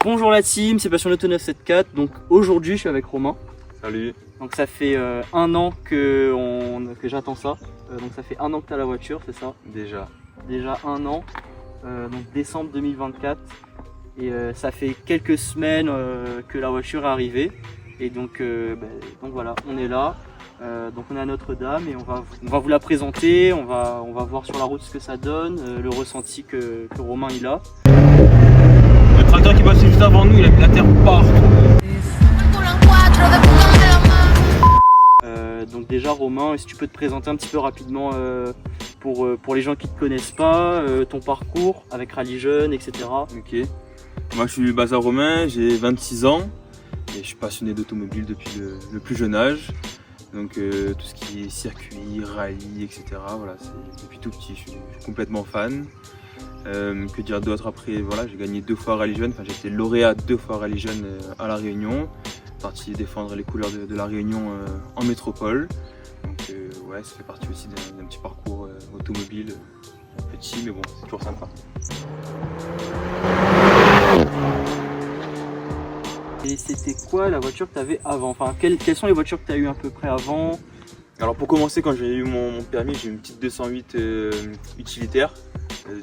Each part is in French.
Bonjour la team, c'est Passion Auto 974. Donc aujourd'hui je suis avec Romain. Salut. Donc ça fait un an que j'attends ça. Donc ça fait un an que tu as la voiture, c'est ça? Déjà un an. Donc décembre 2024. Et ça fait quelques semaines que la voiture est arrivée. Et donc voilà, on est là. Donc on est à Notre-Dame et on va vous la présenter. On va voir sur la route ce que ça donne, le ressenti que Romain il a. Le tracteur qui passait juste avant nous, il a mis la terre partout. Donc déjà Romain, si tu peux te présenter un petit peu rapidement pour les gens qui ne te connaissent pas, ton parcours avec Rallye Jeune, etc. Ok. Moi je suis Bazar Romain, j'ai 26 ans et je suis passionné d'automobile depuis le plus jeune âge. Donc tout ce qui est circuit, rallye, etc. Voilà, depuis tout petit, je suis complètement fan. Que dire d'autre après, voilà, j'ai gagné 2 fois Rallye Jeune, enfin j'ai été lauréat 2 fois Rallye Jeune à La Réunion. Parti défendre les couleurs de La Réunion en métropole. Donc ouais, ça fait partie aussi d'un petit parcours automobile, petit mais bon, c'est toujours sympa. Et c'était quoi la voiture que tu avais avant? Enfin, quelles sont les voitures que tu as eues à peu près avant? Alors pour commencer, quand j'ai eu mon permis, j'ai eu une petite 208 utilitaire,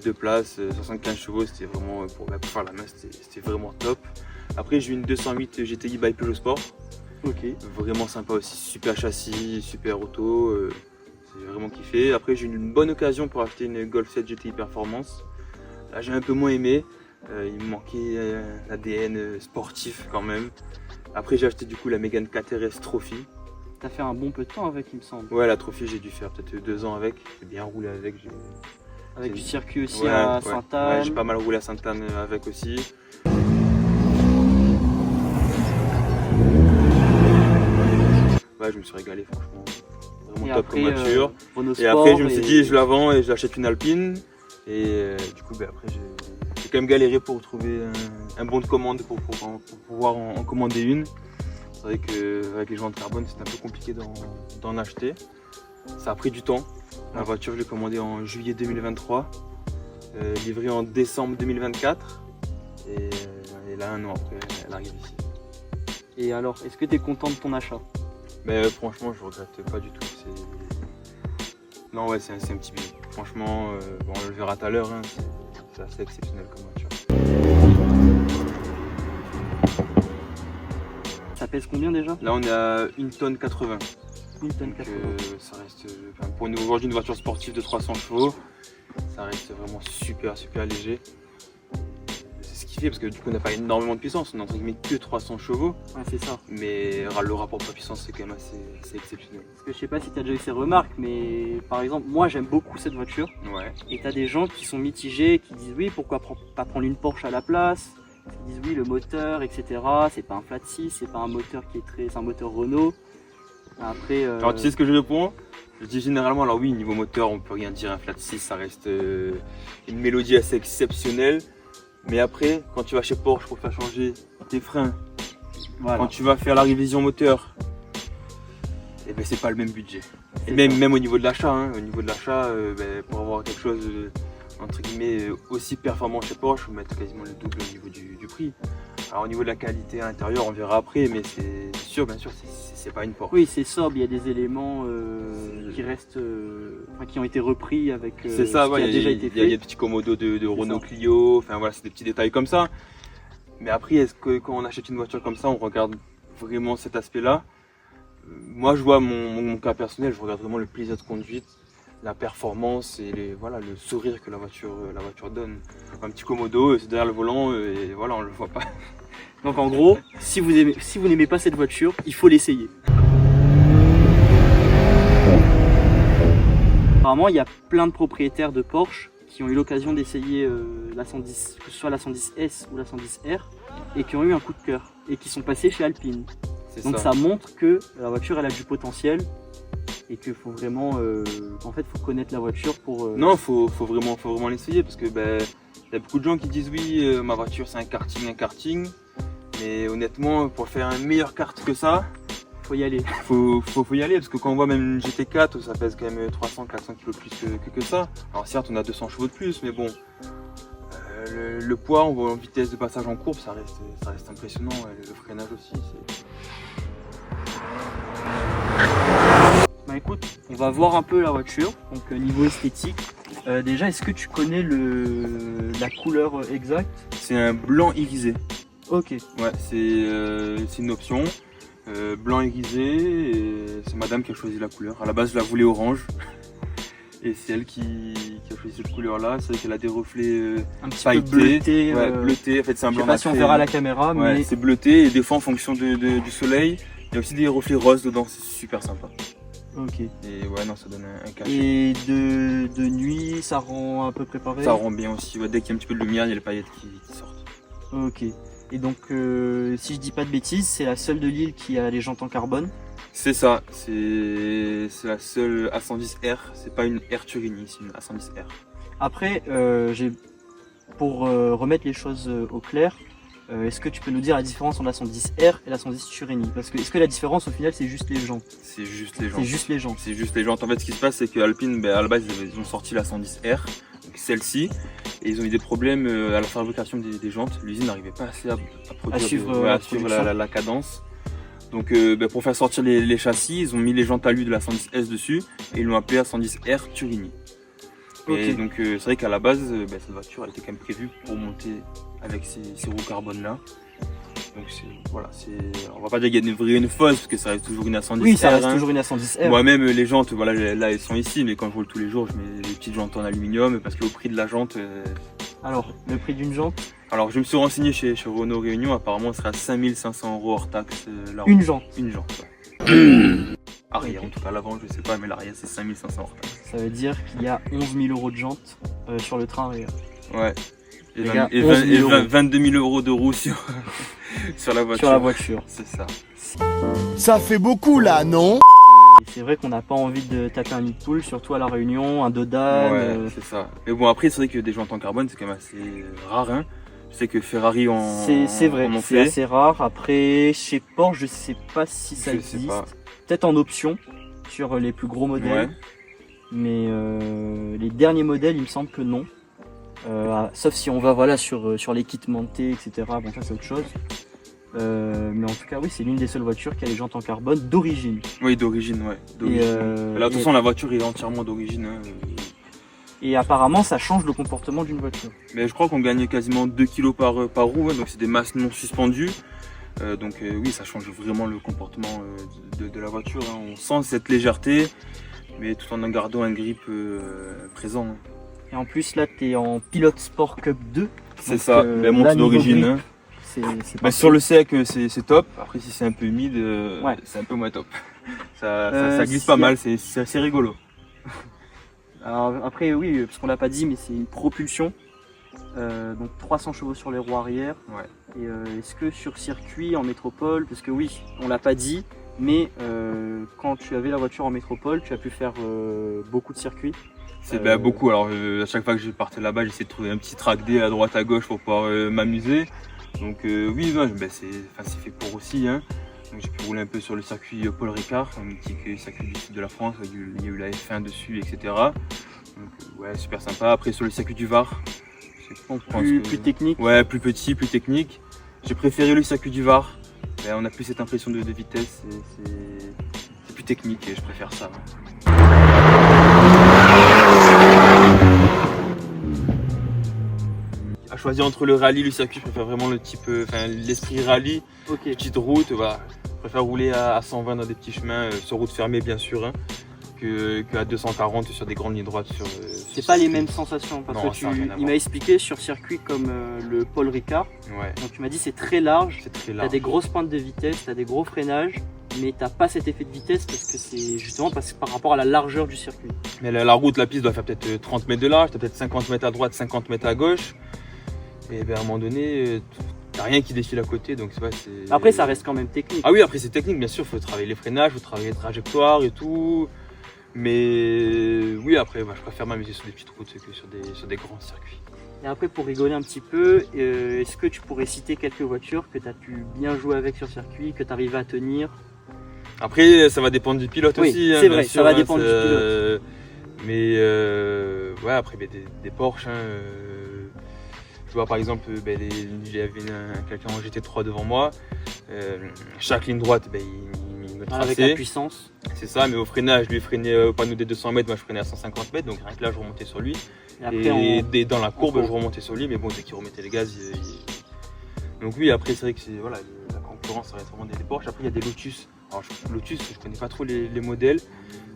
2 places, 75 chevaux, c'était vraiment pour faire la main, c'était vraiment top. Après j'ai eu une 208 GTI by Peugeot Sport, vraiment sympa aussi, super châssis, super auto, j'ai vraiment kiffé. Après j'ai eu une bonne occasion pour acheter une Golf 7 GTI Performance, là j'ai un peu moins aimé, il me manquait l'ADN sportif quand même. Après j'ai acheté du coup la Mégane 4RS Trophy. T'as fait un bon peu de temps avec, il me semble. Ouais, la Trophy, j'ai dû faire peut-être 2 ans avec. J'ai bien roulé avec. Avec du circuit aussi à Sainte-Anne. Ouais, j'ai pas mal roulé à Sainte-Anne avec aussi. Ouais, je me suis régalé, franchement. Vraiment top comme voiture. Et après, je me suis dit, je la vends et j'achète une Alpine. Et du coup, après, j'ai quand même galéré pour trouver un bon de commande pour pouvoir en commander une. C'est vrai qu'avec les joints de carbone, c'était un peu compliqué d'en acheter. Ça a pris du temps. La voiture, je l'ai commandée en juillet 2023, livrée en décembre 2024. Et là, un an après, elle arrive ici. Et alors, est-ce que tu es content de ton achat? Mais franchement, je regrette pas du tout. Non, ouais, c'est un petit billet. Franchement, on le verra tout à l'heure, hein, c'est assez exceptionnel comme voiture. Ça pèse combien déjà? Là on est à 1 tonne 80. 1 tonne 80. Ça reste, pour aujourd'hui une voiture sportive de 300 chevaux, ça reste vraiment super léger. C'est ce qui fait parce que du coup on n'a pas énormément de puissance, on n'a entre guillemets que 300 chevaux. Ouais, c'est ça. Mais le rapport poids-puissance c'est quand même assez exceptionnel. Parce que je sais pas si tu as déjà eu ces remarques, mais par exemple moi j'aime beaucoup cette voiture. Ouais. Et tu as des gens qui sont mitigés, qui disent oui pourquoi pas prendre une Porsche à la place. Ils disent oui le moteur etc, c'est pas un flat 6, c'est pas un moteur qui est c'est un moteur Renault. Après, alors tu sais ce que je réponds? Je dis généralement, alors oui niveau moteur on peut rien dire, un flat 6 ça reste une mélodie assez exceptionnelle. Mais après quand tu vas chez Porsche pour faire changer tes freins, voilà. Quand tu vas faire la révision moteur, et ben c'est pas le même budget. Et même au niveau de l'achat, hein, pour avoir quelque chose entre guillemets aussi performant chez Porsche, il faut mettre quasiment le double au niveau du prix. Alors au niveau de la qualité à l'intérieur, on verra après, mais c'est sûr, bien sûr, c'est pas une Porsche. Oui, c'est sobre, il y a des éléments qui restent, qui ont été repris avec c'est ça, ce qui a déjà été fait. Il y a des petits commodos de Renault Clio, enfin voilà, c'est des petits détails comme ça. Mais après, est-ce que quand on achète une voiture comme ça, on regarde vraiment cet aspect-là? Moi, je vois mon cas personnel, je regarde vraiment le plaisir de conduite, la performance et le sourire que la voiture donne. Un petit commodo, c'est derrière le volant et voilà, on le voit pas. Donc en gros, si vous n'aimez pas cette voiture, il faut l'essayer. Apparemment, il y a plein de propriétaires de Porsche qui ont eu l'occasion d'essayer la 110, que ce soit la 110S ou la 110R, et qui ont eu un coup de cœur et qui sont passés chez Alpine. Donc ça montre que la voiture elle a du potentiel et qu'il faut vraiment, en fait, faut connaître la voiture pour. Non, faut vraiment l'essayer parce que y a beaucoup de gens qui disent oui, ma voiture c'est un karting, mais honnêtement, pour faire un meilleur kart que ça, faut y aller. Faut y aller parce que quand on voit même une GT4, ça pèse quand même 300-400 kg plus que ça. Alors certes, on a 200 chevaux de plus, mais bon, Le poids, on voit en vitesse de passage en courbe, ça reste impressionnant. Le freinage aussi. Bah écoute, on va voir un peu la voiture, donc niveau esthétique. Déjà, est-ce que tu connais la couleur exacte? C'est un blanc irisé. Ok. Ouais, c'est une option. Blanc irisé, et c'est madame qui a choisi la couleur. À la base, je la voulais orange. Et c'est elle qui a choisi cette couleur-là. C'est vrai qu'elle a des reflets Un petit pailletés. peu bleuté. Ouais, bleuté. En fait, c'est un Je blanc sais pas si on nacré. verra à la caméra, Ouais, mais c'est bleuté. Et des fois, en fonction du soleil, il y a aussi des reflets roses dedans. C'est super sympa. ok. Et ouais, non, ça donne un cachet. Et de nuit, ça rend un peu préparé. Ça rend bien aussi. Ouais, dès qu'il y a un petit peu de lumière, il y a les paillettes qui sortent. Ok. Et donc, si je dis pas de bêtises, c'est la seule de l'île qui a les jantes en carbone. C'est ça. C'est la seule A110R. C'est pas une R Turini, c'est une A110R. Après, pour remettre les choses au clair, est-ce que tu peux nous dire la différence entre la 110R et la 110 Turini? Parce que est-ce que la différence au final c'est juste les jantes? C'est juste les jantes. C'est juste les jantes. C'est juste les jantes. En fait, ce qui se passe, c'est que Alpine, à la base, ils ont sorti la 110R, donc celle-ci, et ils ont eu des problèmes à la fabrication des jantes. L'usine n'arrivait pas assez à produire, À suivre à la suivre production. la cadence. Donc, pour faire sortir les châssis, ils ont mis les jantes alu de la 110S dessus, et ils l'ont appelé la 110R Turini. Et Ok. donc, c'est vrai qu'à la base, cette voiture, elle était quand même prévue pour monter avec ces roues carbone là. Donc voilà, on va pas dire qu'il y a une vraie et une fausse, parce que ça reste toujours une A110R. Oui, ça reste hein. toujours une A110R. Moi-même, les jantes, voilà, là elles sont ici, mais quand je roule tous les jours, je mets des petites jantes en aluminium parce qu'au prix de la jante. Alors, le prix d'une jante? Alors, je me suis renseigné chez Renault Réunion, apparemment, ce sera 5 500 € hors taxe. La roue. Une jante. Une jante. Ouais. Arrière, Ok. en tout cas, l'avant, je sais pas, mais l'arrière, c'est 5 500 € hors taxe. Ça veut dire qu'il y a 11 000 € de jantes sur le train arrière. Ouais. Et, Les gars, 20 11 000 €. 22 000 € de roue sur la voiture. Sur la voiture. C'est ça. Ça fait beaucoup là, non? Et c'est vrai qu'on n'a pas envie de taper un nid de poule, surtout à la Réunion, un Dodane. Ouais, c'est ça. Mais bon, après, c'est vrai que des jantes en carbone, c'est quand même assez rare. Hein. Je sais que Ferrari C'est vrai, en ont c'est fait. assez rare. Après, chez Porsche, je sais pas si ça Je sais existe. pas. Peut-être en option sur les plus gros modèles. Ouais. Mais les derniers modèles, il me semble que non. Sauf si on va voilà, sur l'équipementier, etc. Bon, ça c'est autre chose. Mais en tout cas, oui, c'est l'une des seules voitures qui a les jantes en carbone d'origine. Oui, d'origine, ouais. Et, Là, de toute façon, la voiture est entièrement d'origine. Hein. et apparemment, ça change le comportement d'une voiture. Mais je crois qu'on gagne quasiment 2 kg par roue, hein, donc c'est des masses non suspendues. Oui, ça change vraiment le comportement de la voiture. Hein. On sent cette légèreté, mais tout en gardant un grip présent. Hein. Et en plus, là, tu es en Pilote Sport Cup 2. C'est Donc, ça, là, la montre niveau d'origine. grip, Hein. C'est Bah, parfait. sur le sec, c'est top. Après, si c'est un peu humide, Ouais. c'est un peu moins top. Ça glisse si pas y a- mal, c'est assez rigolo. Alors, après, oui, parce qu'on l'a pas dit, mais c'est une propulsion. Donc 300 chevaux sur les roues arrière. Ouais. Et est-ce que sur circuit, en métropole, parce que oui, on l'a pas dit, mais quand tu avais la voiture en métropole, tu as pu faire beaucoup de circuits. C'est beaucoup. Alors, à chaque fois que je partais là-bas, j'essayais de trouver un petit track day à droite à gauche pour pouvoir m'amuser. Donc, oui, non, c'est fait pour aussi. Hein. Donc, j'ai pu rouler un peu sur le circuit Paul Ricard, un petit circuit du sud de la France. Il y a eu la F1 dessus, etc. Donc, ouais, super sympa. Après, sur le circuit du Var, Donc je pense plus que- technique. Ouais, plus petit, plus technique. J'ai préféré le circuit du Var. On a plus cette impression de vitesse. C'est plus technique et je préfère ça. Ouais. À choisir entre le rallye et le circuit, je préfère vraiment le type, l'esprit rallye, Ok. petite route. Voilà. Je préfère rouler à 120 dans des petits chemins, sur route fermée bien sûr, hein, qu'à 240 sur des grandes lignes droites. C'est pas les mêmes sensations parce Non, que ça a rien à il voir. m'a expliqué sur circuit comme le Paul Ricard. Ouais, Donc tu m'as dit c'est très large. c'est très T'as large. des grosses pointes de vitesse, t'as des gros freinages, mais t'as pas cet effet de vitesse parce que c'est justement par rapport à la largeur du circuit. Mais la route, la piste doit faire peut-être 30 mètres de large, t'as peut-être 50 mètres à droite, 50 mètres à gauche. Et à un moment donné, t'as rien qui défile à côté. Donc c'est... Après ça reste quand même technique. Ah oui, après c'est technique, bien sûr, il faut travailler les freinages, il faut travailler les trajectoires et tout. Mais oui, après, je préfère m'amuser sur des petites routes que sur des grands circuits. Et après pour rigoler un petit peu, est-ce que tu pourrais citer quelques voitures que tu as pu bien jouer avec sur circuit, que tu arrivais à tenir? Après, ça va dépendre du pilote Oui, aussi. Hein, c'est bien vrai, sûr, ça va hein, dépendre du Mais ouais, après, des Porsche, hein, vois par exemple, il y avait quelqu'un en GT3 devant moi. Chaque ligne droite, il me traçait. Avec la puissance. C'est ça, mais au freinage, lui freinait au panneau des 200 mètres, moi je freinais à 150 mètres, donc rien que là je remontais sur lui. Et dans la courbe, je remontais sur lui, mais bon, dès qu'il remettait les gaz, donc oui, après c'est vrai que voilà, la concurrence, ça reste vraiment des Porsche. Après il y a des Lotus. Alors Lotus, je connais pas trop les modèles.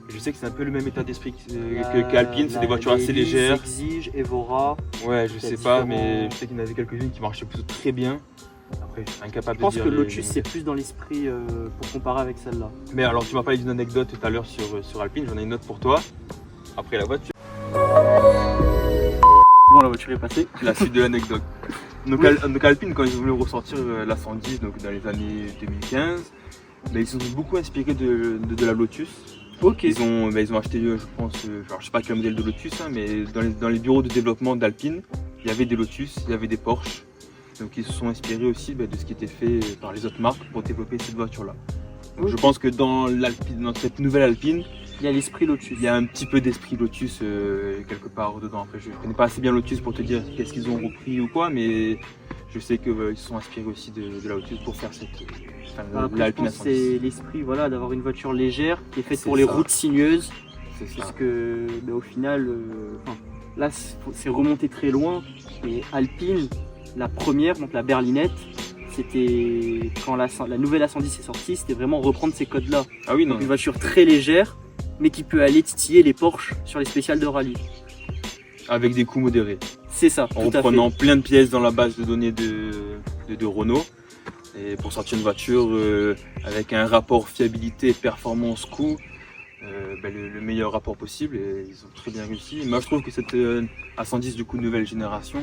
Je sais que c'est un peu le même état d'esprit qu'Alpine, c'est des voitures assez légères. Exige, Evora. Ouais, je sais pas, mais je sais qu'il y en avait quelques-unes qui marchaient plutôt très bien. Après, je suis incapable de dire. Je pense que Lotus, c'est plus dans l'esprit pour comparer avec celle-là. Mais alors, tu m'as parlé d'une anecdote tout à l'heure sur Alpine, j'en ai une autre pour toi. Après la voiture. Bon, la voiture est passée. La suite de l'anecdote. Donc, donc Alpine, quand ils ont voulu ressortir la 110, donc dans les années 2015, ils se sont beaucoup inspirés de la Lotus. Ok. Ils ont acheté, je pense, je sais pas quel modèle de Lotus, hein, mais dans les bureaux de développement d'Alpine, il y avait des Lotus, il y avait des Porsche. Donc ils se sont inspirés aussi de ce qui était fait par les autres marques pour développer cette voiture-là. Donc je pense que dans cette nouvelle Alpine, il y a l'esprit Lotus. Il y a un petit peu d'esprit Lotus quelque part dedans. Après, je ne connais pas assez bien Lotus pour te dire qu'est-ce qu'ils ont repris ou quoi, mais je sais qu'ils se sont inspirés aussi de la Lotus pour faire l'Alpine. C'est l'esprit d'avoir une voiture légère qui est faite pour les routes sinueuses. C'est ça. Puisque au final, là c'est remonté très loin. Et Alpine, la première, donc la berlinette, c'était quand la nouvelle A110 est sortie, c'était vraiment reprendre ces codes-là. Ah oui, non. Donc une voiture très légère, mais qui peut aller titiller les Porsche sur les spéciales de rallye. Avec des coûts modérés. C'est ça. En reprenant plein de pièces dans la base de données de Renault. Et pour sortir une voiture avec un rapport fiabilité-performance-coût, le meilleur rapport possible, et ils ont très bien réussi. Moi je trouve que cette A110 du coup nouvelle génération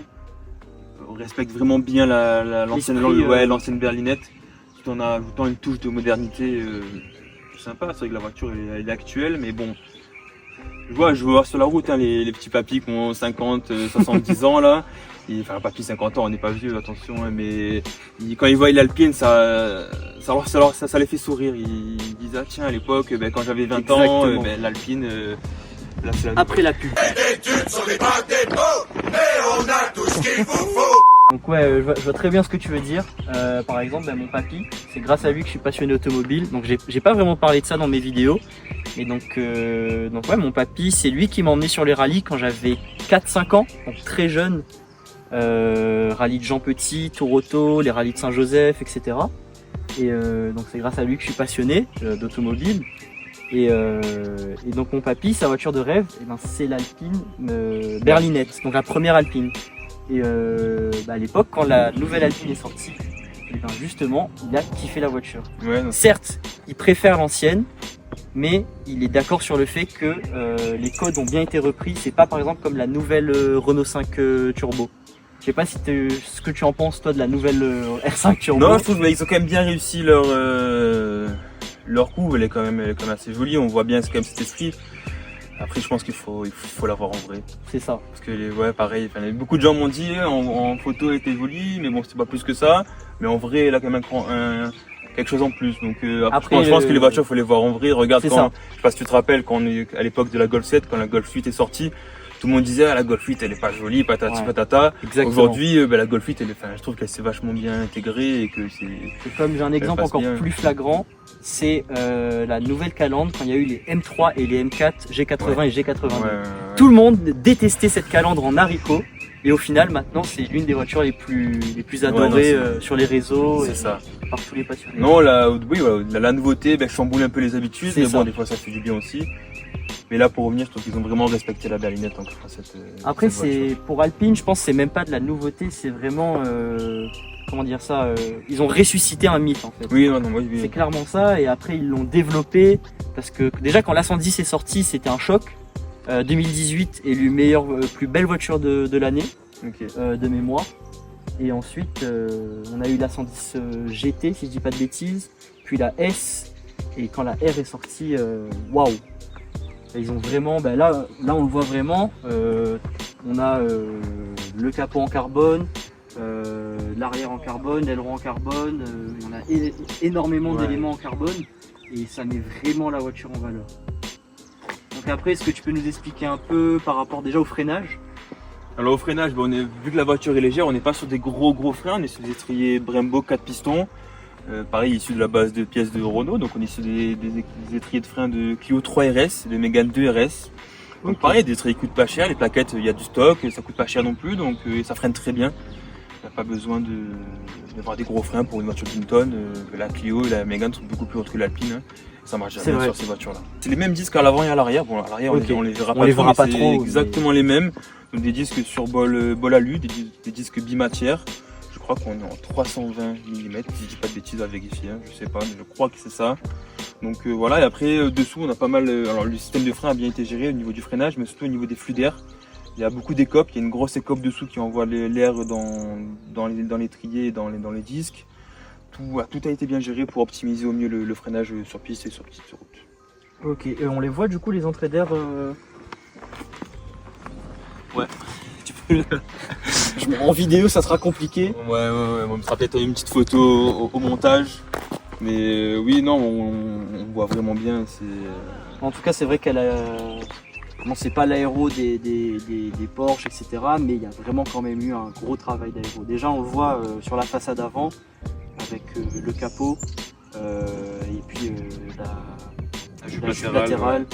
respecte vraiment bien l'ancienne berlinette, tout en ajoutant une touche de modernité sympa. C'est vrai que la voiture elle est actuelle, mais bon, je vois sur la route les petits papis qui ont 50, 70 ans là. Enfin, papy 50 ans, on n'est pas vieux, attention, hein, mais quand ils voient l'Alpine, ça les fait sourire. Ils disent ah tiens, à l'époque, quand j'avais 20 ans, l'Alpine, là c'est la après la pub. Donc ouais, je vois très bien ce que tu veux dire. Par exemple, mon papy, c'est grâce à lui que je suis passionné automobile. Donc j'ai pas vraiment parlé de ça dans mes vidéos. Et donc ouais, mon papy, c'est lui qui m'a emmené sur les rallyes quand j'avais 4-5 ans, donc très jeune. Rallye de Jean Petit, Tour Auto, les rallyes de Saint-Joseph, etc. Et donc c'est grâce à lui que je suis passionné d'automobile. Et donc mon papy, sa voiture de rêve, c'est l'Alpine berlinette, donc la première Alpine. Et à l'époque, quand la nouvelle Alpine est sortie, justement, il a kiffé la voiture. Ouais, certes, il préfère l'ancienne, mais il est d'accord sur le fait que les codes ont bien été repris. C'est pas par exemple comme la nouvelle Renault 5 Turbo. Je sais pas ce que tu en penses toi de la nouvelle R5 Turbo. Non, je trouve qu'ils ont quand même bien réussi leur coup. Elle est quand même assez jolie. On voit bien quand même cet esprit. Après, je pense qu'il faut l'avoir en vrai. C'est ça. Parce que pareil. Beaucoup de gens m'ont dit en photo elle était jolie, mais bon, c'était pas plus que ça. Mais en vrai, elle a quand même quelque chose en plus. Donc après, je pense que les voitures, faut les voir en vrai. Regarde je sais pas si tu te rappelles à l'époque de la Golf 7, quand la Golf 8 est sortie. Tout le monde disait la Golf 8 elle est pas jolie, patati patata. Aujourd'hui la Golf 8 je trouve qu'elle s'est vachement bien intégrée et que c'est. Comme j'ai un exemple encore plus flagrant, c'est la nouvelle calandre quand il y a eu les M3 et les M4 G80 et G82. Tout le monde détestait cette calandre en haricot et au final maintenant c'est l'une des voitures les plus adorées sur les réseaux par tous les passionnés. Non la nouveauté chamboule un peu les habitudes, mais bon des fois ça fait du bien aussi. Mais là, pour revenir, je trouve qu'ils ont vraiment respecté la berlinette. Après, pour Alpine, je pense que c'est même pas de la nouveauté, c'est vraiment, comment dire ça, ils ont ressuscité un mythe en fait. Oui. C'est clairement ça, et après ils l'ont développé, parce que déjà quand l'A110 est sorti, c'était un choc. 2018 est l'élu plus belle voiture de l'année, de mémoire. Et ensuite, on a eu l'A110 GT, si je dis pas de bêtises, puis la S, et quand la R est sortie, waouh! Ils ont vraiment, là on le voit vraiment, on a le capot en carbone, l'arrière en carbone, l'aileron en carbone, on a énormément d'éléments en carbone et ça met vraiment la voiture en valeur. Donc après, est-ce que tu peux nous expliquer un peu par rapport déjà au freinage? Alors au freinage, vu que la voiture est légère, on n'est pas sur des gros freins, on est sur des étriers Brembo 4 pistons. Pareil, issus de la base de pièces de Renault, donc on est sur des étriers de frein de Clio 3 RS, de Mégane 2 RS. Donc Ok. pareil, des étriers qui coûtent pas cher, les plaquettes, il y a du stock, ça coûte pas cher non plus, donc ça freine très bien. Il n'y a pas besoin d'avoir des gros freins pour une voiture d'une tonne. La Clio et la Mégane sont beaucoup plus hautes que l'Alpine. Hein. Ça marche C'est bien vrai. sur ces voitures-là. C'est les mêmes disques à l'avant et à l'arrière. Bon, à l'arrière, Ok. on les verra On pas les trop, verra mais pas c'est trop, exactement les mêmes. Donc des disques sur bol alu, des disques bimatières. Je crois qu'on est en 320 mm, si je dis pas de bêtises à vérifier, hein, je sais pas, mais je crois que c'est ça. Donc voilà, et après dessous on a pas mal, alors le système de frein a bien été géré au niveau du freinage, mais surtout au niveau des flux d'air. Il y a beaucoup d'écopes, il y a une grosse écope dessous qui envoie l'air dans l'étrier et dans les disques. Tout a été bien géré pour optimiser au mieux le freinage sur piste et sur petite route. Ok, et on les voit du coup les entrées d'air Tu peux en vidéo ça sera compliqué. Ouais, on me fera peut-être une petite photo au montage. Mais oui, non, on voit vraiment bien. En tout cas c'est vrai qu'elle a... Bon, c'est pas l'aéro des Porsche, etc. Mais il y a vraiment quand même eu un gros travail d'aéro. Déjà on le voit sur la façade avant avec le capot et puis la jupe latérale.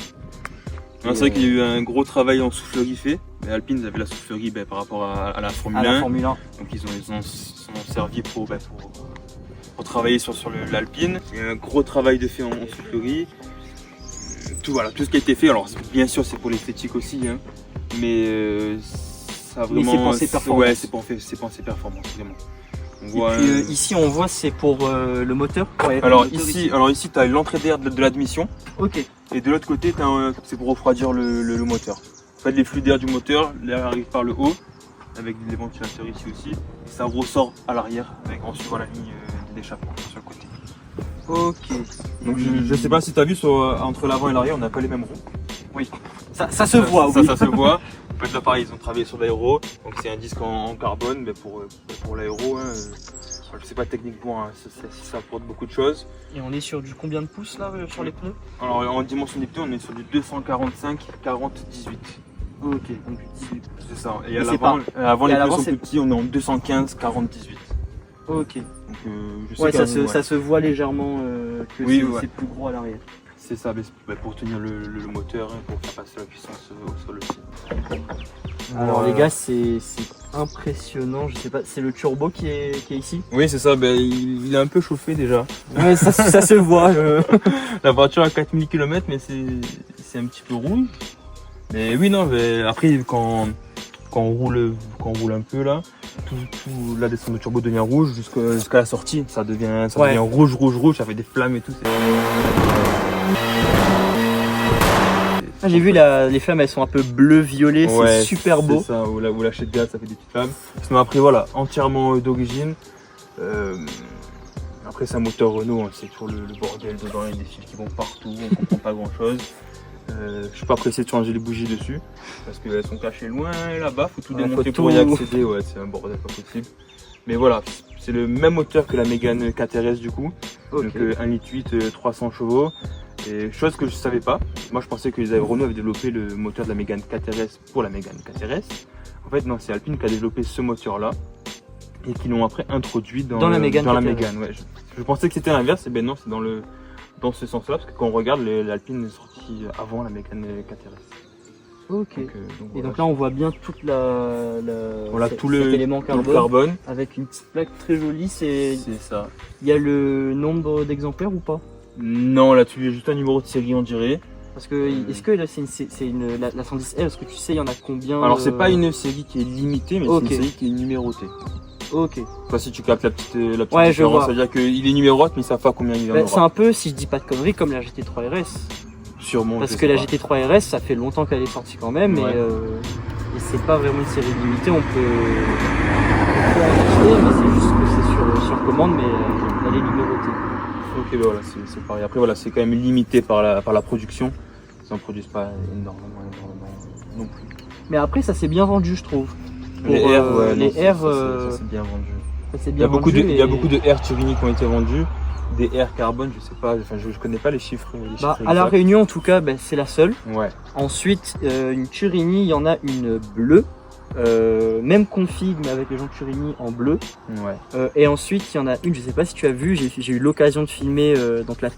C'est vrai qu'il y a eu un gros travail en soufflerie fait. Alpine, ils avaient la soufflerie par rapport à la Formule 1. À la Formule 1. Donc ils s'en ont servi pour travailler sur l'Alpine. Il y a un gros travail de fait en soufflerie. Tout ce qui a été fait, alors bien sûr c'est pour l'esthétique aussi, hein, mais ça a vraiment... Mais c'est pensé performance. Ouais, c'est pensé performance, vraiment. On voit, Et puis ici on voit c'est pour le moteur. Ouais, alors, le moteur ici tu as l'entrée d'air de l'admission, Ok. et de l'autre côté c'est pour refroidir le moteur. En fait les flux d'air du moteur, l'air arrive par le haut, avec des ventilateurs ici aussi, et ça ressort à l'arrière en suivant la ligne d'échappement sur le côté. Ok. Donc je sais pas si tu as vu entre l'avant et l'arrière, on n'a pas les mêmes roues. Oui. Ça se voit, oui. Ça se voit. En fait là pareil, ils ont travaillé sur l'aéro, donc c'est un disque en carbone mais pour l'aéro. Hein, je sais pas techniquement hein, si ça apporte beaucoup de choses. Et on est sur du combien de pouces là sur les pneus? Alors en dimension des pneus, on est sur du 245 40 18. Ok, donc du 18 pouces. C'est ça. Et Et à c'est l'avant et les à pneus l'avant, sont c'est- plus petits, on est en 215 40 18. Ok. Donc je sais Ouais, qu'à- ça se voit légèrement que Oui, c'est ouais. c'est plus gros à l'arrière. C'est ça, pour tenir le moteur, hein, pour faire passer la puissance au sol aussi. Alors Voilà. les gars, c'est impressionnant. Je sais pas, c'est le turbo qui est ici. Oui, c'est ça, il est un peu chauffé déjà. Ouais, ça se voit. La voiture a 4000 km, mais c'est un petit peu rouge. Mais oui, non, mais après, quand on roule un peu là, tout la descente de turbo devient rouge jusqu'à la sortie. Ça devient rouge, ça fait des flammes et tout. Ah, j'ai vu les flammes, elles sont un peu bleu-violet, c'est super beau. C'est ça, ou lâcher de gaz, ça fait des petites flammes. Sinon après, voilà, entièrement d'origine. Après, c'est un moteur Renault, hein, c'est toujours le bordel dedans, il y a des fils qui vont partout, on comprend pas grand chose. Je suis pas pressé de changer les bougies dessus parce qu'elles sont cachées loin là-bas, faut tout démonter faut pour y tout- accéder, ouais, c'est un bordel pas possible. Mais voilà, c'est le même moteur que la Mégane 4RS du coup, Ok. donc 1,8 litre 300 chevaux. Et chose que je savais pas, moi je pensais que Renault avait développé le moteur de la Mégane 4RS pour la Mégane 4RS. En fait non, c'est Alpine qui a développé ce moteur là et qui l'ont après introduit dans la Mégane 4RS. Mégane. Ouais. Je pensais que c'était l'inverse, et ben non, c'est dans ce sens-là, parce que quand on regarde, l'Alpine est sortie avant la Mégane 4RS. Ok. Donc, Et voilà. donc là, on voit bien toute Voilà cet tout le élément tout le carbone, carbone. avec une petite plaque très jolie. C'est ça. Il y a le nombre d'exemplaires ou pas? Non, là-dessus, il y a juste un numéro de série, on dirait. Parce que est-ce que là, la 110L, est-ce que tu sais, il y en a combien? Alors, c'est pas une série qui est limitée, mais Ok. c'est une série qui est numérotée. Ok. Enfin, si tu captes la petite Ouais, je différence, vois. ça veut dire qu'il est numérote, mais ils savent pas combien il y en Bah, c'est aura. un peu, si je dis pas de conneries, comme la GT3 RS. Sûrement. Parce je que sais la pas. GT3 RS, ça fait longtemps qu'elle est sortie quand même, Ouais. et c'est pas vraiment une série limitée, on peut en acheter, mais c'est juste que c'est sur commande, mais elle est numérotée. Ok, ben voilà, c'est pareil. Après, voilà, c'est quand même limité par la production. Ils n'en produisent pas énormément non plus. Mais après, ça s'est bien vendu, je trouve. Les Pour, R, ouais, les non, ça, R, ça, c'est bien vendu. ça s'est Il y bien a beaucoup vendu. il y a beaucoup de R Turini qui ont été vendus. Des R carbone, je sais pas, enfin, je connais pas les chiffres. Bah, à la Réunion, en tout cas, bah, c'est la seule. Ouais. Ensuite, une Turini, il y en a une bleue. même config mais avec les jantes Turini en bleu. Ouais. Et ensuite il y en a une, je sais pas si tu as vu, j'ai eu l'occasion de filmer, donc là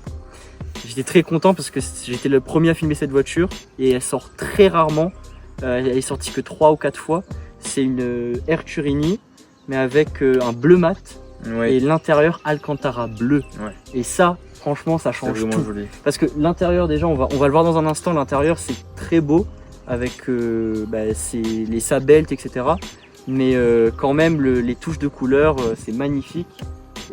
j'étais très content parce que j'étais le premier à filmer cette voiture et elle sort très rarement, elle est sortie que 3 ou 4 fois. C'est une Air Turini mais avec un bleu mat Ouais. et l'intérieur Alcantara bleu. Ouais. Et ça franchement ça C'est change vraiment tout. joli. Parce que l'intérieur déjà, on va le voir dans un instant, l'intérieur c'est très beau avec c'est les sabeltes etc. Mais quand même les touches de couleur c'est magnifique.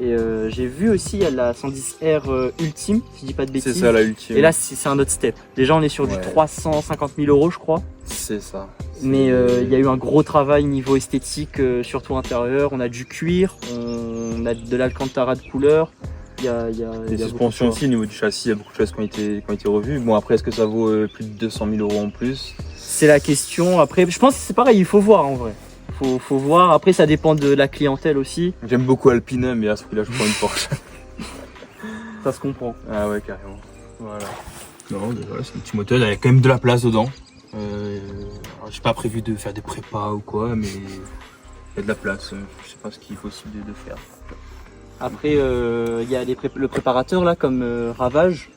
Et j'ai vu aussi il y a la 110R Ultime, si je dis pas de bêtises. C'est ça la ultime. Et là c'est un autre step. Déjà on est sur du Ouais. 350 000 € je crois. C'est ça. Mais il y a eu un gros travail niveau esthétique, surtout intérieur. On a du cuir, on a de l'Alcantara de couleur. Il y a Les suspensions aussi, au niveau du châssis, il y a beaucoup de choses qui ont été revues. Bon, après, est-ce que ça vaut plus de 200 000 € en plus? C'est la question. Après, je pense que c'est pareil, il faut voir en vrai. Faut voir. Après, ça dépend de la clientèle aussi. J'aime beaucoup Alpine, mais à ce prix-là, je prends une Porsche. Ça se comprend. Ah ouais, carrément. Voilà. Non, voilà, c'est un petit moteur, il y a quand même de la place dedans. J'ai pas prévu de faire des prépas ou quoi, mais il y a de la place. Je sais pas ce qu'il est possible de faire. Après, il y a le préparateur là, comme Ravage.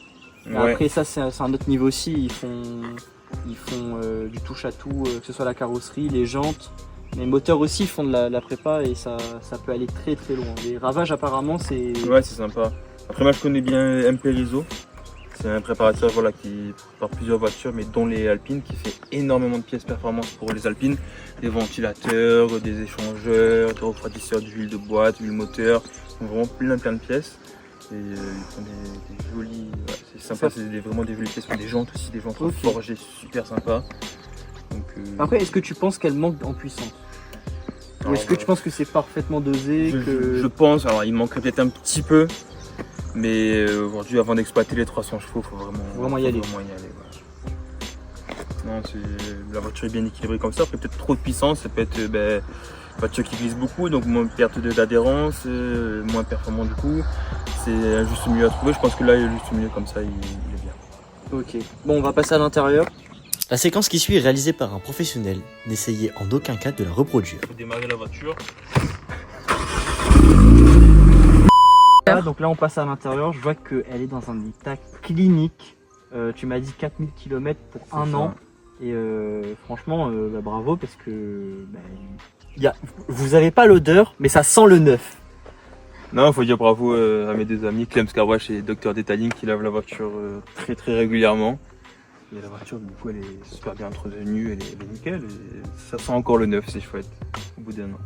Et Ouais. après, ça, c'est un autre niveau aussi. Ils font du touche à tout, que ce soit la carrosserie, les jantes. Les moteurs aussi font de la prépa et ça peut aller très très loin. Les Ravages, apparemment, c'est. Ouais, c'est sympa. Après, moi, je connais bien MP Rizzo. C'est un préparateur voilà, qui prépare plusieurs voitures, mais dont les Alpines, qui fait énormément de pièces performance pour les Alpines. Des ventilateurs, des échangeurs, des refroidisseurs d'huile de boîte, huile moteur. Ils font vraiment plein de pièces. Et ils font des jolies. Ouais, c'est sympa, c'est vraiment des jolies pièces. Ils font des jantes aussi, des jantes Ok. forgées super sympas. Donc, Après, est-ce que tu penses qu'elle manque en puissance? Ou alors, est-ce que tu penses que c'est parfaitement dosé je pense, alors il manquerait peut-être un petit peu. Mais aujourd'hui, avant d'exploiter les 300 chevaux, il faut vraiment y aller. Ouais. Non, la voiture est bien équilibrée comme ça. Après, peut-être trop de puissance, ça peut être une voiture qui glisse beaucoup, donc moins perte d'adhérence, moins performant du coup. C'est un juste milieu à trouver. Je pense que là, le juste milieu comme ça, il est bien. Ok. Bon, on va passer à l'intérieur. La séquence qui suit est réalisée par un professionnel. N'essayez en aucun cas de la reproduire. Il faut démarrer la voiture. Donc là, on passe à l'intérieur. Je vois qu'elle est dans un état clinique. Tu m'as dit 4000 km pour un ça. an. Et franchement, bravo parce que vous avez pas l'odeur, mais ça sent le neuf. Non, il faut dire bravo à mes deux amis, Clem Scarwash et Dr Detailing, qui lavent la voiture très régulièrement. Et la voiture, du coup, elle est super bien entretenue, elle est nickel. Et ça sent encore le neuf, c'est chouette, au bout d'un an.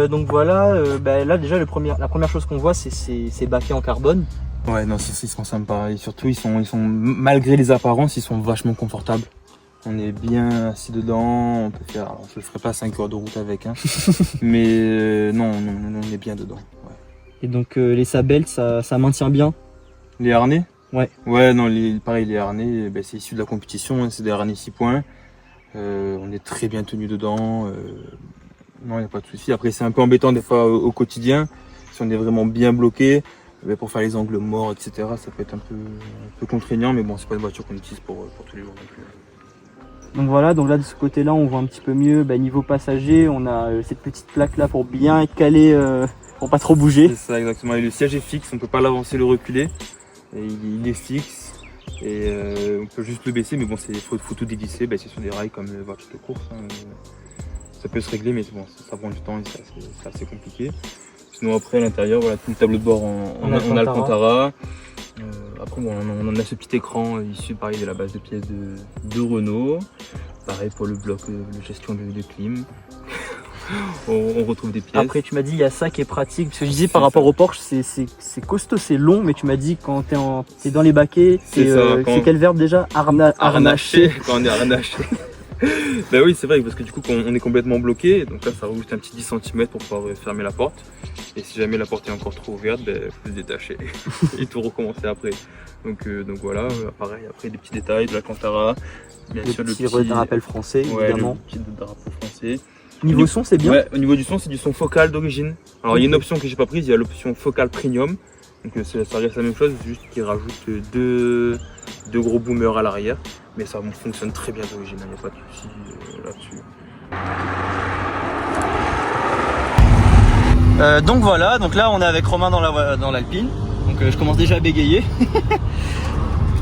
Donc voilà, là déjà la première chose qu'on voit, c'est ces baquets en carbone. Ouais, non, ils sont sympas. Et surtout, ils sont, malgré les apparences, ils sont vachement confortables. On est bien assis dedans, on peut faire, alors, je ne ferai pas 5 heures de route avec, hein. Mais non, on est bien dedans. Ouais. Et donc les sabeltes, ça maintient bien. Les harnais? Ouais. Ouais, non, pareil, les harnais, c'est issu de la compétition, hein, c'est des harnais 6 points. On est très bien tenu dedans. Non, il n'y a pas de souci. Après, c'est un peu embêtant des fois au quotidien, si on est vraiment bien bloqué. Pour faire les angles morts, etc., ça peut être un peu contraignant, mais bon, c'est pas une voiture qu'on utilise pour tous les jours non plus. Donc voilà, donc là de ce côté-là, on voit un petit peu mieux. Niveau passager, on a cette petite plaque là pour bien être calé, pour pas trop bouger. C'est ça, exactement. Et le siège est fixe, on peut pas l'avancer, le reculer. Et il est fixe. Et on peut juste le baisser, mais bon, faut tout dévisser. C'est sur des rails comme les voitures de course, hein. Ça peut se régler, mais bon, ça prend du temps et c'est assez compliqué. Sinon après à l'intérieur, voilà, tout le tableau de bord en Alcantara. Après bon, on a ce petit écran issu pareil de la base de pièces de Renault. Pareil pour le bloc de gestion de clim. on retrouve des pièces. Après tu m'as dit il y a ça qui est pratique, parce que je disais par rapport au Porsche c'est costaud, c'est long, mais tu m'as dit quand t'es dans les baquets, c'est quel verbe déjà? Harnaché. Quand on est harnaché. Ben oui, c'est vrai, parce que du coup, quand on est complètement bloqué, donc là, ça rajoute un petit 10 cm pour pouvoir fermer la porte. Et si jamais la porte est encore trop ouverte, il faut se détacher et tout recommencer après. Donc voilà, pareil, après des petits détails, de l'Alcantara, bien sûr le petit rappel français, évidemment. Le petit drapeau français. Niveau son, c'est bien. Ouais, au niveau du son, c'est du son focal d'origine. Alors il y a une option que j'ai pas prise, il y a l'option focal premium. Donc ça reste la même chose, juste qu'il rajoute deux gros boomers à l'arrière. Mais ça fonctionne très bien d'origine, il n'y a pas de souci là-dessus. Donc voilà, donc là on est avec Romain dans l'Alpine, donc je commence déjà à bégayer.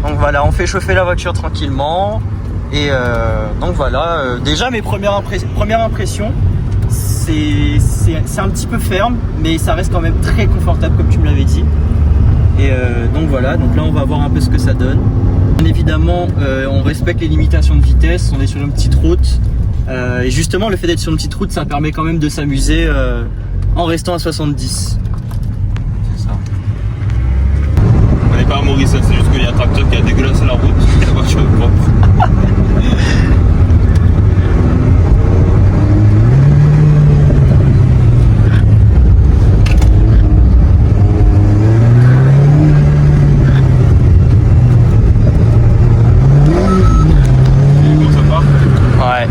Donc voilà, on fait chauffer la voiture tranquillement. Et donc voilà, déjà mes premières impressions, c'est un petit peu ferme, mais ça reste quand même très confortable comme tu me l'avais dit. Et donc voilà, donc là on va voir un peu ce que ça donne. Bien évidemment, on respecte les limitations de vitesse, on est sur une petite route. Et justement, le fait d'être sur une petite route, ça permet quand même de s'amuser en restant à 70. C'est ça. On n'est pas à Maurice, c'est juste qu'il y a un tracteur qui a dégueulassé la route et la voiture est propre. Ouais.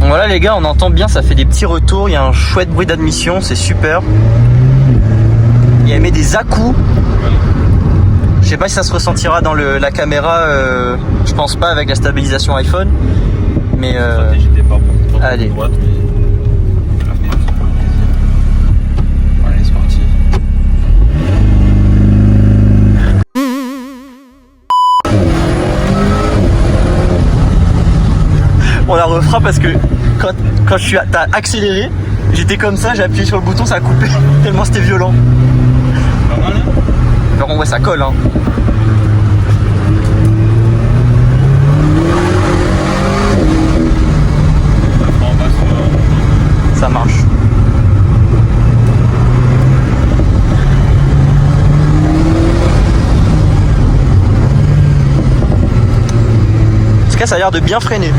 Voilà les gars, on entend bien, ça fait des petits retours, il y a un chouette bruit d'admission, c'est super. Il y a mis des à-coups. Je sais pas si ça se ressentira dans la caméra, je pense pas avec la stabilisation iPhone. Mais allez. Droite, mais... Allez, c'est parti. On la refera parce que quand t'as accéléré, j'étais comme ça, j'ai appuyé sur le bouton, ça a coupé tellement c'était violent. Pas mal, hein? Alors on voit ça colle hein. Ça marche. En tout cas ça a l'air de bien freiner.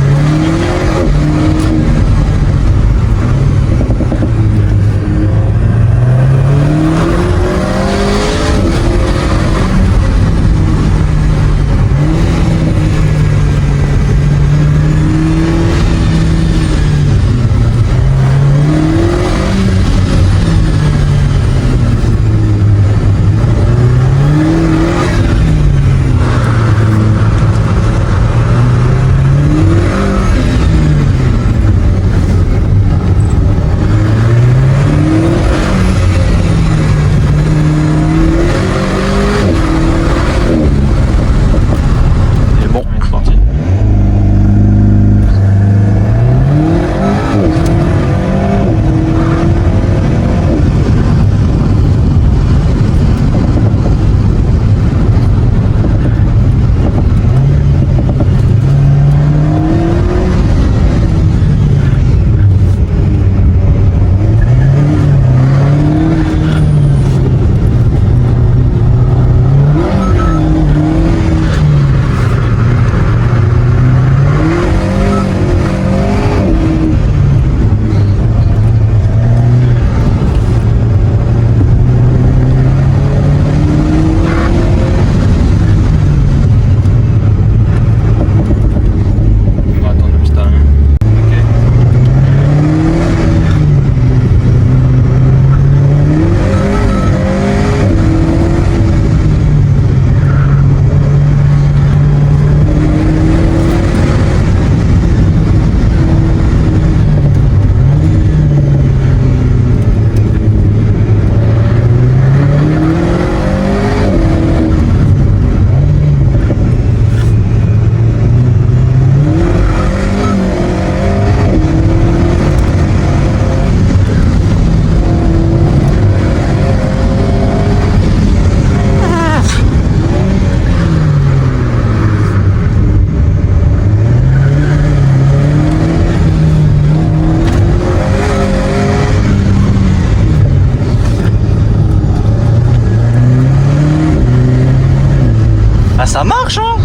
ça marche hein.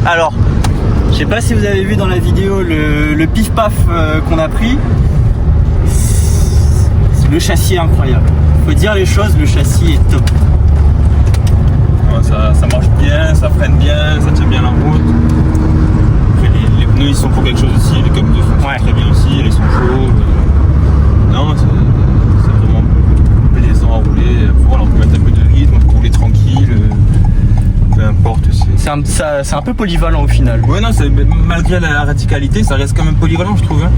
Alors, je sais pas si vous avez vu dans la vidéo le pif-paf qu'on a pris. Le châssis est incroyable. Faut dire les choses, le châssis est top. Ouais, ça marche bien, ça freine bien, ça tient bien la route. Après, les pneus ils sont pour quelque chose aussi, les câbles de fond Ouais. sont très bien aussi, ils sont chauds. Non, c'est vraiment plaisant à rouler. Voilà, on peut mettre un peu de rythme, on peut rouler tranquille. Peu importe. C'est un peu polyvalent au final. Ouais, non, malgré la radicalité, ça reste quand même polyvalent, je trouve. Hein.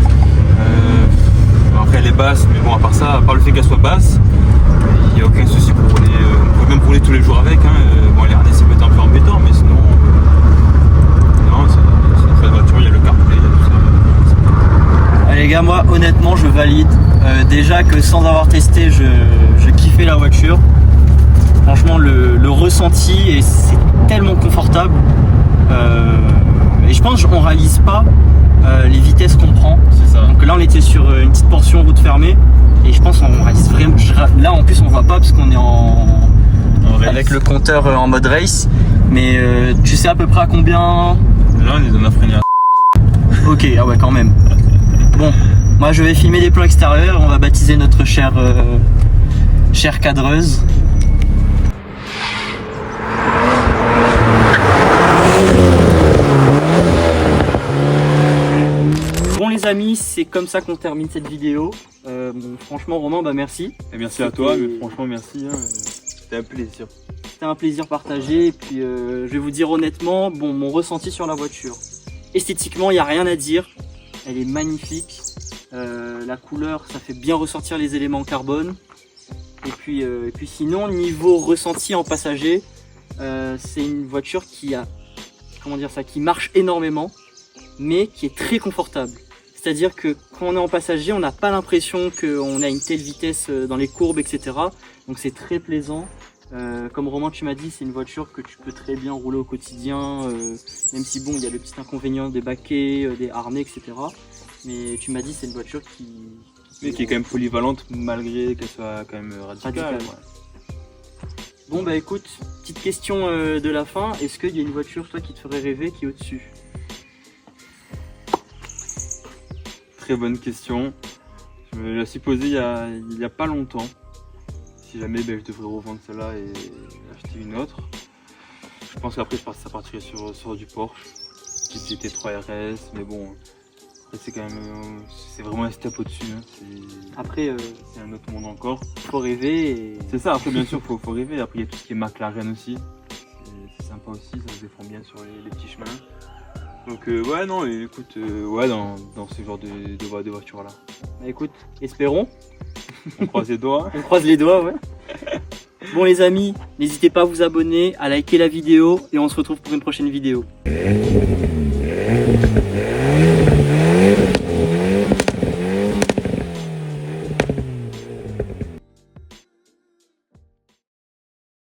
Après, elle est basse, mais bon, à part ça, à part le fait qu'elle soit basse, il n'y a aucun souci pour rouler. On peut même rouler tous les jours avec. Hein. Bon, les harnais, c'est peut-être un peu embêtant, mais sinon. Non, c'est une chouette voiture, il y a le CarPlay, il y a tout ça. Allez, les gars, moi, honnêtement, je valide. Déjà que sans avoir testé, je kiffais la voiture. Franchement, le ressenti, et c'est tellement confortable. Et je pense qu'on réalise pas les vitesses qu'on prend. C'est ça. Donc là, on était sur une petite portion route fermée. Et je pense qu'on réalise vraiment. Là, en plus, on voit pas parce qu'on est avec le compteur en mode race. Mais tu sais à peu près à combien? Là, on est dans la freiné. Ok, ah ouais, quand même. Bon, moi, je vais filmer des plans extérieurs. On va baptiser notre chère cadreuse. Bon les amis, c'est comme ça qu'on termine cette vidéo. Bon, franchement Romain, bah merci. Et merci à toi, mais franchement merci. Hein. C'était un plaisir. C'était un plaisir partagé. Et puis je vais vous dire honnêtement, bon, mon ressenti sur la voiture. Esthétiquement, il n'y a rien à dire. Elle est magnifique. La couleur, ça fait bien ressortir les éléments carbone. Et puis sinon, niveau ressenti en passager, c'est une voiture qui a, comment dire ça, qui marche énormément, mais qui est très confortable. C'est-à-dire que quand on est en passager, on n'a pas l'impression qu'on a une telle vitesse dans les courbes, etc. Donc c'est très plaisant. Comme Romain, tu m'as dit, c'est une voiture que tu peux très bien rouler au quotidien, même si bon, il y a le petit inconvénient des baquets, des harnais, etc. Mais tu m'as dit, c'est une voiture Mais qui est quand même polyvalente malgré qu'elle soit quand même radicale. Ouais. Bon bah écoute, petite question de la fin. Est-ce qu'il y a une voiture, toi, qui te ferait rêver, qui est au-dessus? Très bonne question. Je me la suis posée il y a pas longtemps. Si jamais je devrais revendre celle-là et acheter une autre. Je pense qu'après ça partirait sur du Porsche. Petite GT3 RS, mais bon, après c'est quand même, c'est vraiment un step au-dessus. Hein. Après, c'est un autre monde encore. faut rêver. Et... C'est ça, après bien sûr faut rêver. Après il y a tout ce qui est McLaren aussi. C'est sympa aussi, ça se défend bien sur les petits chemins. Donc ouais non, écoute, ouais dans ce genre de voiture là. Bah écoute, espérons. On croise les doigts. On croise les doigts, ouais. Bon les amis, n'hésitez pas à vous abonner, à liker la vidéo et on se retrouve pour une prochaine vidéo.